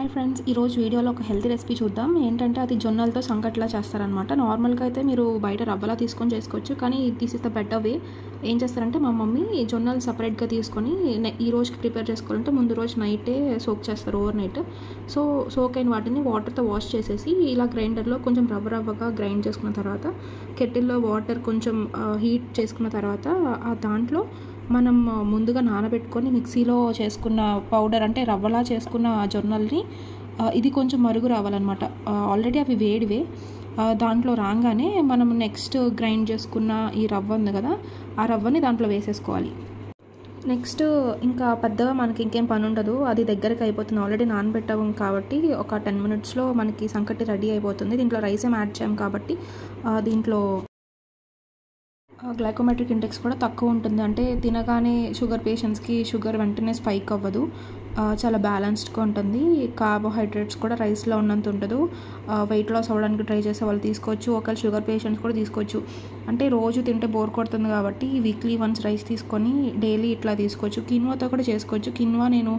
Hi friends, ఈరోజు వీడియోలో ఒక హెల్తీ రెసిపీ చూద్దాం. ఏంటంటే అది జొన్నలతో సంకట్లా చేస్తారనమాట. నార్మల్గా అయితే మీరు బయట రవ్వలా తీసుకొని చేసుకోవచ్చు, కానీ this is the better way. ఏం చేస్తారంటే మా మమ్మీ జొన్నలు సపరేట్గా తీసుకొని ఈ రోజుకి ప్రిపేర్ చేసుకోవాలంటే ముందు రోజు నైటే సోక్ చేస్తారు, ఓవర్ నైట్. సోక్ అయిన వాటిని వాటర్తో వాష్ చేసేసి ఇలా గ్రైండర్లో కొంచెం రవ్వగా గ్రైండ్ చేసుకున్న తర్వాత కెటిల్లో వాటర్ కొంచెం హీట్ చేసుకున్న తర్వాత ఆ దాంట్లో మనం ముందుగా నానబెట్టుకొని మిక్సీలో చేసుకున్న పౌడర్, అంటే రవ్వలా చేసుకున్న జొన్నల్ని ఇది కొంచెం మరుగు రావాలన్నమాట. ఆల్రెడీ అవి వేడివే. దాంట్లో రాగానే మనం నెక్స్ట్ గ్రైండ్ చేసుకున్న ఈ రవ్వ ఉంది కదా, ఆ రవ్వని దాంట్లో వేసేసుకోవాలి. నెక్స్ట్ ఇంకా పెద్దగా మనకి ఇంకేం పని ఉండదు, అది దగ్గరికి అయిపోతుంది. ఆల్రెడీ నానబెట్టాము కాబట్టి ఒక 10 minutesలో మనకి సంకటి రెడీ అయిపోతుంది. దీంట్లో రైస్ ఏం యాడ్ చేయం కాబట్టి దీంట్లో గ్లైకోమెట్రిక్ ఇండెక్స్ కూడా తక్కువ ఉంటుంది. అంటే తినగానే షుగర్ పేషెంట్స్కి షుగర్ వెంటనే స్పైక్ అవ్వదు, చాలా బ్యాలెన్స్డ్గా ఉంటుంది. కార్బోహైడ్రేట్స్ కూడా రైస్లో ఉన్నంత ఉండదు. వెయిట్ లాస్ అవ్వడానికి ట్రై చేసే వాళ్ళు తీసుకోవచ్చు, ఒకవేళ షుగర్ పేషెంట్స్ కూడా తీసుకోవచ్చు. అంటే రోజు తింటే బోర్ కొడుతుంది కాబట్టి వీక్లీ వన్స్ రైస్ తీసుకొని డైలీ ఇట్లా తీసుకోవచ్చు. కిన్వాతో కూడా చేసుకోవచ్చు. కిన్వా నేను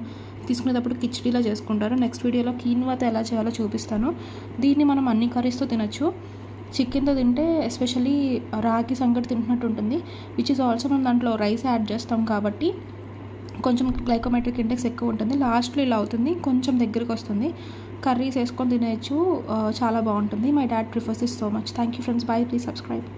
తీసుకునేటప్పుడు కిచడీలా చేసుకుంటారు. నెక్స్ట్ వీడియోలో కిన్వాతో ఎలా చేయాలో చూపిస్తాను. దీన్ని మనం అన్ని కర్రీస్తో తినచ్చు. చికెన్తో తింటే ఎస్పెషల్లీ రాగి సంగటి తింటున్నట్టు ఉంటుంది, విచ్ ఈజ్ ఆల్సో మనం దాంట్లో రైస్ యాడ్ చేస్తాం కాబట్టి కొంచెం గ్లైకోమెట్రిక్ ఇండెక్స్ ఎక్కువ ఉంటుంది. లాస్ట్లో ఇలా అవుతుంది, కొంచెం దగ్గరికి వస్తుంది. కర్రీస్ వేసుకొని తినేయచ్చు, చాలా బాగుంటుంది. My dad prefers this so much. Thank you friends, bye, please subscribe.